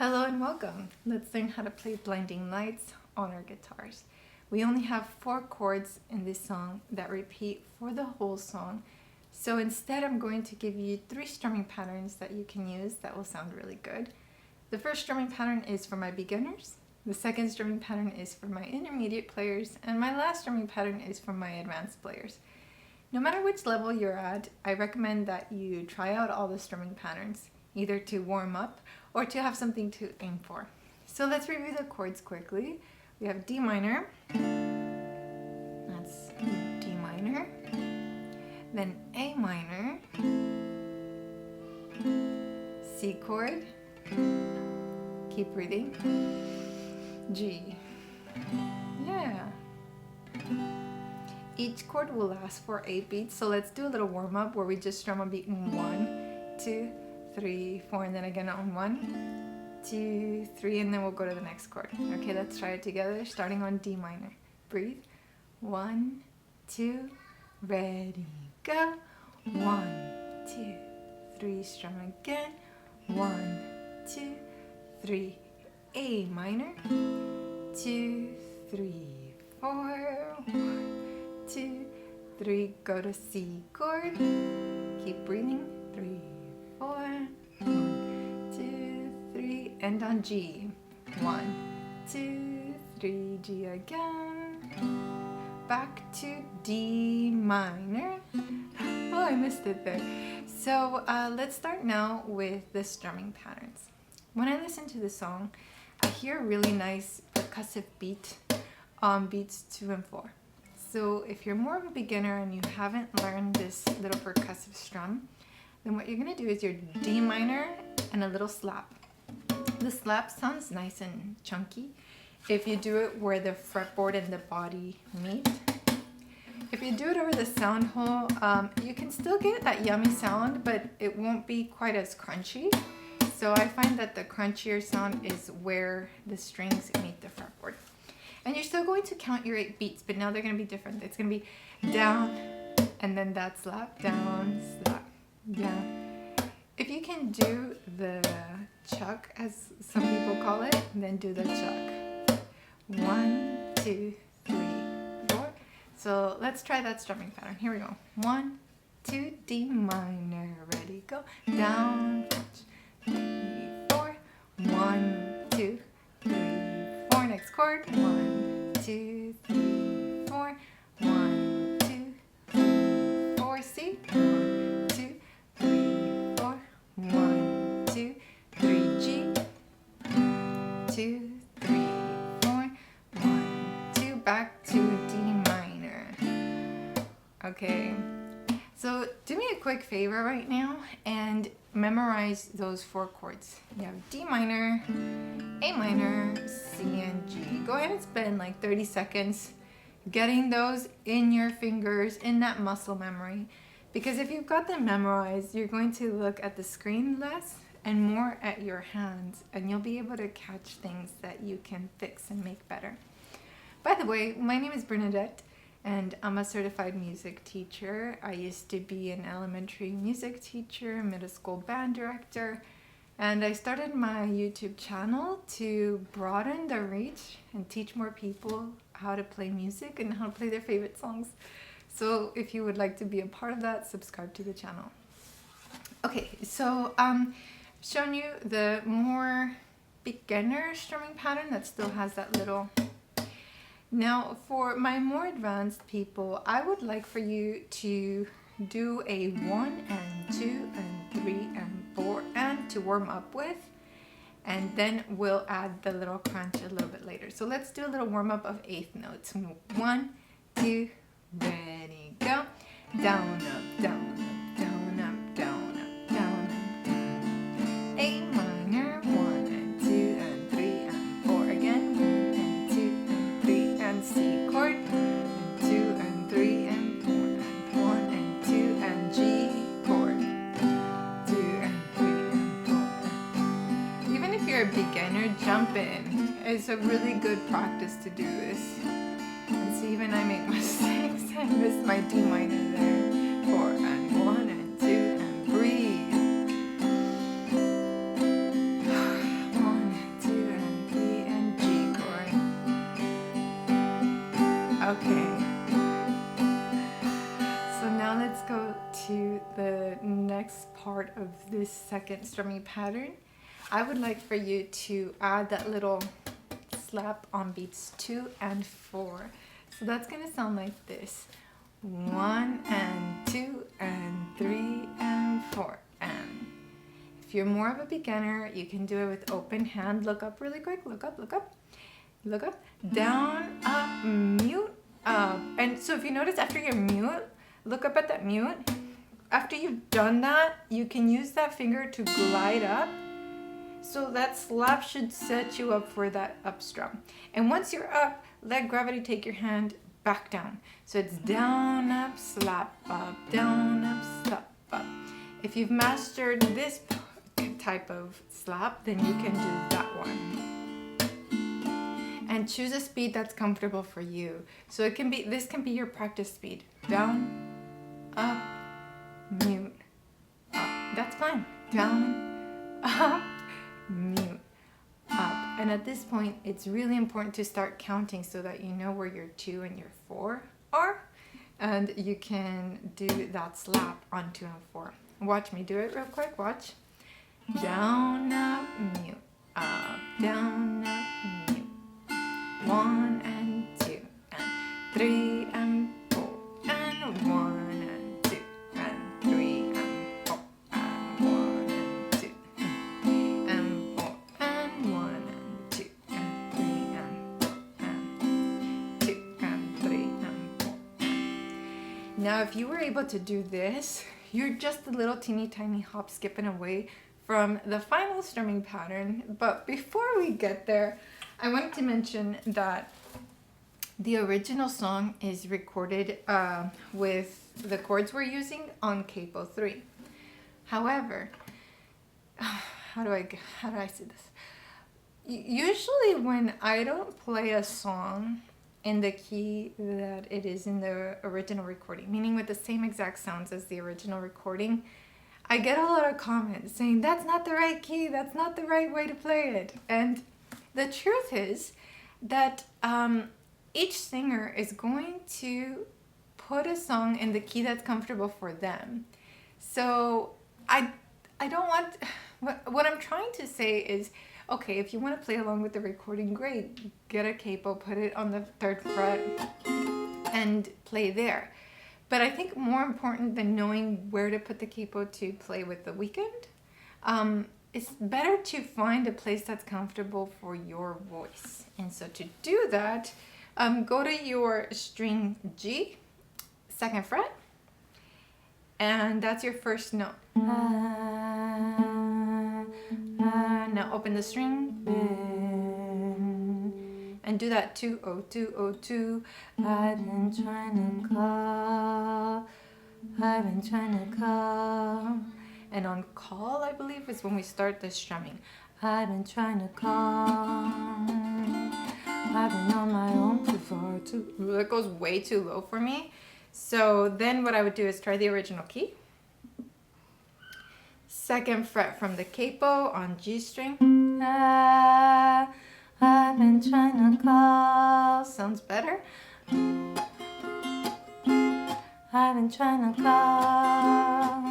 Hello and welcome. Let's learn how to play Blinding Lights on our guitars. We only have 4 chords in this song that repeat for the whole song. So instead I'm going to give you 3 strumming patterns that you can use that will sound really good. The first strumming pattern is for my beginners. The second strumming pattern is for my intermediate players. And my last strumming pattern is for my advanced players. No matter which level you're at, I recommend that you try out all the strumming patterns, either to warm up or to have something to aim for. So let's review the chords quickly. We have D minor, that's D minor, then A minor, C chord, keep breathing, G. Yeah. Each chord will last for 8 beats, so let's do a little warm up where we just strum a beat in 1, 2, 3, 4, and then again on 1, 2, 3, and then we'll go to the next chord. Okay, let's try it together, starting on D minor. Breathe. 1, 2, ready, go. 1, 2, 3, strum again. 1, 2, 3, A minor. 2, 3, 4. 1, 2, 3, go to C chord. Keep breathing. 3, 4, 1, 2, 3, and on G. 1, 2, 3, G again. Back to D minor. Oh, I missed it there. So let's start now with the strumming patterns. When I listen to the song, I hear a really nice percussive beat on beats 2 and 4. So if you're more of a beginner and you haven't learned this little percussive strum, then what you're going to do is your D minor and a little slap. The slap sounds nice and chunky if you do it where the fretboard and the body meet. If you do it over the sound hole, you can still get that yummy sound, but it won't be quite as crunchy. So I find that the crunchier sound is where the strings meet the fretboard. And you're still going to count your 8 beats, but now they're going to be different. It's going to be down, and then that slap, down, slap, down. If you can do the chuck, as some people call it, then do the chuck. 1, 2, 3, 4. So let's try that strumming pattern. Here we go. 1, 2, D minor, ready, go. Down, 3, 4. 1, 2, 3, 4. Next chord. 1, 2, 3, 4. 1, 2, 3, 4. C. 1, 2, 3, 4. 1, 2, 3, G. 2, 3, 4. 1, 2. Back to D minor. Okay. So do me a quick favor right now and memorize those 4 chords. You have D minor, A minor, C, and G. Go ahead and spend like 30 seconds getting those in your fingers, in that muscle memory. Because if you've got them memorized, you're going to look at the screen less and more at your hands, and you'll be able to catch things that you can fix and make better. By the way, my name is Bernadette, and I'm a certified music teacher. I used to be an elementary music teacher, middle school band director, and I started my YouTube channel to broaden the reach and teach more people how to play music and how to play their favorite songs. So if you would like to be a part of that, subscribe to the channel. Okay, so shown you the more beginner strumming pattern that still has that little. Now for my more advanced people, I would like for you to do a 1 and 2 and 3 and 4 and to warm up with, and then we'll add the little crunch a little bit later. So let's do a little warm up of 8th notes. 1, 2, ready, go. Down, up, down, up, down, up, down, up, down, up, down. A minor, 1 and 2 and 3 and 4 again. 1 and 2 and 3 and C chord. And 2 and 3 and 4 and 1 and 2 and G chord. 2 and 3 and 4. Even if you're a beginner, jump in. It's a really good practice to do this. And see, even I make mistakes. I missed my D minor there. 4 and 1 and 2 and breathe. 1 Okay. So now let's go to the next part of this second strumming pattern. I would like for you to add that little slap on beats 2 and 4. So that's gonna sound like this. 1 and 2 and 3 and 4. And if you're more of a beginner, you can do it with open hand. Look up really quick. Look up, look up, look up. Down, up, mute, up. And so if you notice after you're mute, look up at that mute. After you've done that, you can use that finger to glide up. So that slap should set you up for that up strum. And once you're up, let gravity take your hand back down. So it's down, up, slap, up, down, up, slap, up. If you've mastered this type of slap, then you can do that one. And choose a speed that's comfortable for you. So it can be, this can be your practice speed. Down, up, mute, up. That's fine. Down, up, mute, up. And at this point, it's really important to start counting so that you know where your 2 and your 4 are. And you can do that slap on 2 and 4. Watch me do it real quick. Watch. Down, up, mute, up, down, up, mute. 1 and 2 and 3 and 4 and 1 and 2 and 3 and 4 and 1 and 2 and 4 and 1 and 2 and 3 and 4 and 2 and 3 and 4. Now if you were able to do this, you're just a little teeny tiny hop skipping away from the final strumming pattern. But before we get there, I wanted to mention that the original song is recorded with the chords we're using on capo 3. However, how do I say this? Usually when I don't play a song in the key that it is in the original recording, meaning with the same exact sounds as the original recording, I get a lot of comments saying that's not the right key, that's not the right way to play it. And the truth is that each singer is going to put a song in the key that's comfortable for them. So I don't want, what I'm trying to say is, okay, if you want to play along with the recording, great. Get a capo, put it on the 3rd fret and play there. But I think more important than knowing where to put the capo to play with the Weeknd, it's better to find a place that's comfortable for your voice. And so to do that, go to your string G, 2nd fret, and that's your first note. Now open the string, and do that 2, 0, 2, 0, 2. I've been trying to call, I've been trying to call. And on call, I believe, is when we start the strumming. I've been trying to call, I've been on my own too far too. That goes way too low for me. So then what I would do is try the original key. 2nd fret from the capo on G string. I've been trying to call. Sounds better. I've been trying to call.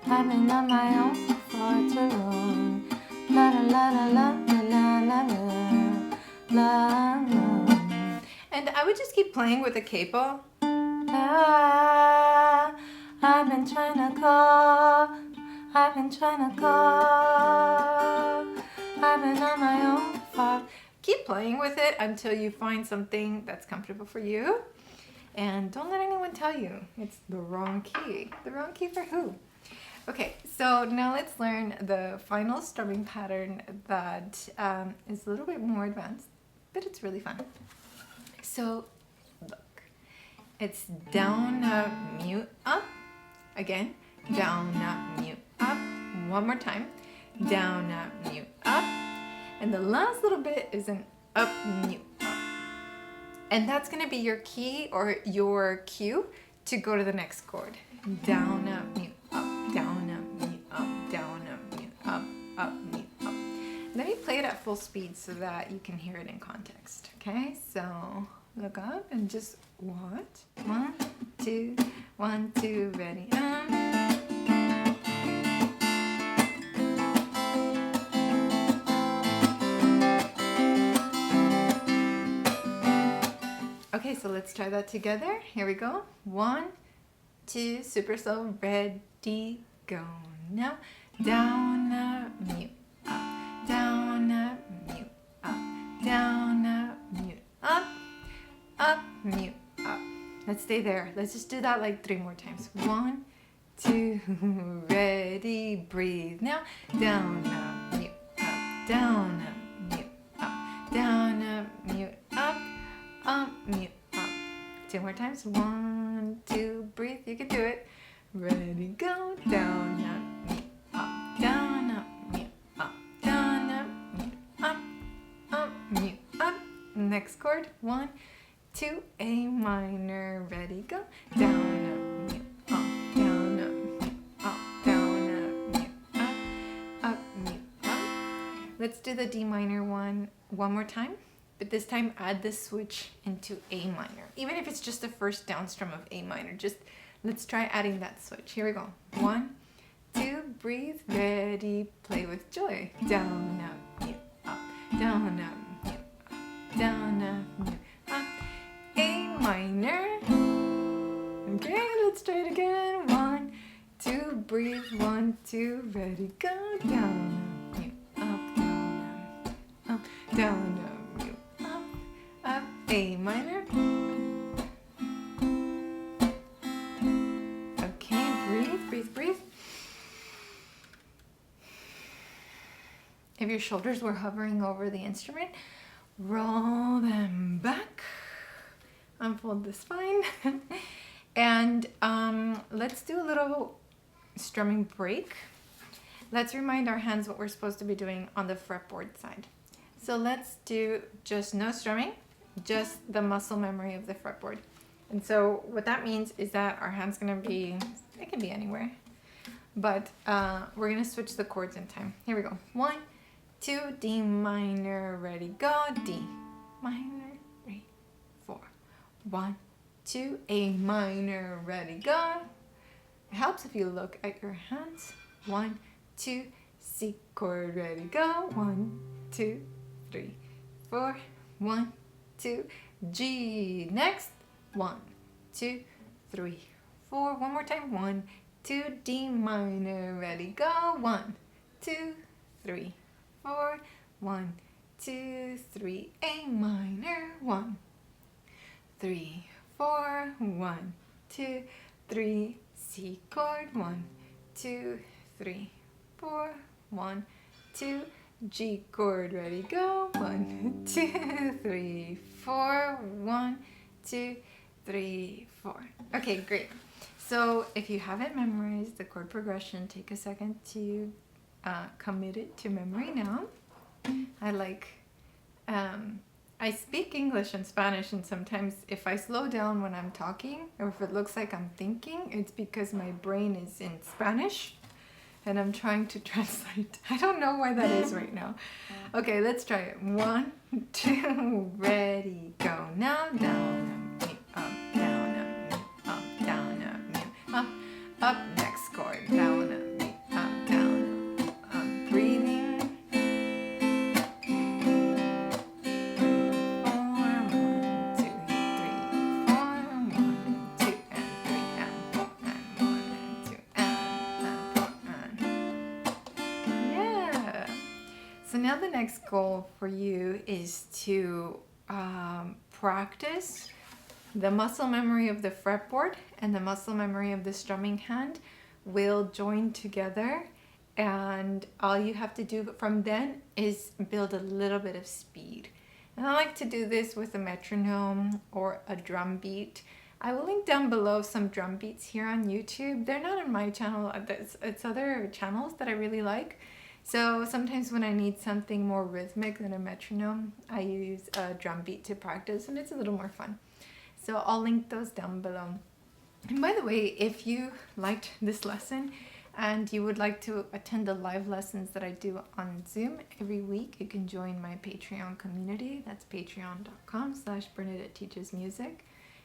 I've been on my own so far too long. La la la la la la la la la. And I would just keep playing with the capo. I've been trying to call. I've been trying to call. I've been on my own far. Keep playing with it until you find something that's comfortable for you. And don't let anyone tell you it's the wrong key. The wrong key for who? Okay, so now let's learn the final strumming pattern that is a little bit more advanced, but it's really fun. So look, it's down, up, mute, up. Again, down, up, mute, up. One more time. Down, up, mute, up. And the last little bit is an up, mute, up. And that's going to be your key or your cue to go to the next chord. Down, up, mute, up. Down, up, mute, up. Down, up, mute, up, mute, up. Let me play it at full speed so that you can hear it in context. Okay, so look up, and just what? 1, 2, 1, 2, ready. Okay, so let's try that together. Here we go. 1, 2, super slow, ready, go. Now, down, up, mute, up, down, up, mute, up, down, up, mute, up, mute, up. Let's stay there. Let's just do that like 3 more times. 1, 2, ready, breathe. Now, down, up, mute, up, down, up, mute, up, down, up, mute, up, mute, up. 2 more times. 1, 2, breathe. You can do it. Ready, go. Down, up, mute, up, down, up, mute, up, down, up, mute, up, mute, up. Next chord. 1, 2, A minor. Ready, go. Down, up, mute, up, down, up, mute, up, down, up, mute, up, mute, up. Let's do the D minor one more time. But this time add the switch into A minor. Even if it's just the first down strum of A minor, just let's try adding that switch. Here we go. 1, 2, breathe, ready, play with joy. Down, up, mute, up, down, up, mute, up, down, up, mute, up. A minor. Okay, let's try it again. 1, 2, breathe, 1, 2, ready, go. Down, up, mute, up, down, up, down, up. A minor. Okay, breathe, breathe, breathe. If your shoulders were hovering over the instrument, roll them back. Unfold the spine. And let's do a little strumming break. Let's remind our hands what we're supposed to be doing on the fretboard side. So let's do just no strumming. Just the muscle memory of the fretboard. And so what that means is that our hand's gonna be, it can be anywhere, but we're gonna switch the chords in time. Here we go. 1, 2, D minor, ready, go. D minor, 3, 4. 1, 2, A minor, ready, go. It helps if you look at your hands. 1, 2, C chord, ready, go. 1, 2, 3, 4. 1, 2, G. Next. 1, 2, 3, 4. One more time. 1, 2, D minor. Ready, go. 1, 2, 3, 4. 1, 2, 3, A minor. 1, 3, 4. 1, 2, 3, C chord. 1, 2, 3, 4. 1, 2, G chord, ready, go. 1, 2, 3, 4. 1, 2, 3, 4. Okay, great. So if you haven't memorized the chord progression, take a second to commit it to memory now. I speak English and Spanish, and sometimes if I slow down when I'm talking, or if it looks like I'm thinking, it's because my brain is in Spanish. And I'm trying to translate. I don't know why that is right now. Okay, let's try it. 1, 2, ready, go. Now, down, up, mute, up, down, up, mute, up, down, up, mute, up, next chord. Down, up, mute, up, down, up, breathing. 4, 1, 2, 3, 4, 1, 2, and 3, and 4, and 1, 2, and. So now the next goal for you is to practice the muscle memory of the fretboard and the muscle memory of the strumming hand will join together, and all you have to do from then is build a little bit of speed. And I like to do this with a metronome or a drum beat. I will link down below some drum beats here on YouTube. They're not on my channel, it's other channels that I really like. So sometimes when I need something more rhythmic than a metronome, I use a drum beat to practice, and it's a little more fun. So I'll link those down below. And by the way, if you liked this lesson and you would like to attend the live lessons that I do on Zoom every week, you can join my Patreon community. That's patreon.com/Bernadette Teaches Music.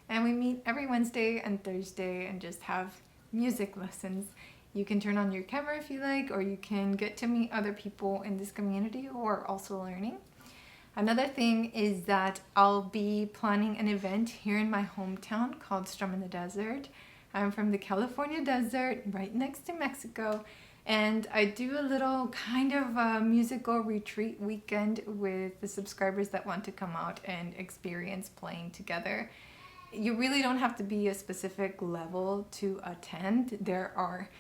And we meet every Wednesday and Thursday and just have music lessons. You can turn on your camera if you like, or you can get to meet other people in this community who are also learning. Another thing is that I'll be planning an event here in my hometown called Strum in the Desert. I'm from the California desert, right next to Mexico, and I do a little kind of a musical retreat weekend with the subscribers that want to come out and experience playing together. You really don't have to be a specific level to attend. There are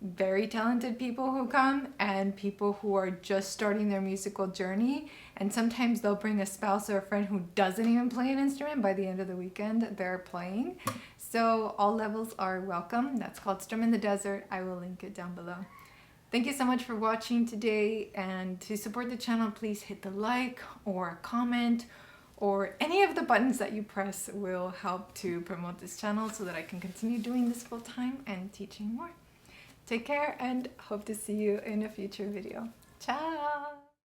very talented people who come and people who are just starting their musical journey, and sometimes they'll bring a spouse or a friend who doesn't even play an instrument. By the end of the weekend they're playing, so all levels are welcome. That's called Strum in the Desert. I will link it down below. Thank you so much for watching today, and to support the channel, please hit the like or a comment, or any of the buttons that you press will help to promote this channel so that I can continue doing this full time and teaching more. Take care, and hope to see you in a future video. Ciao!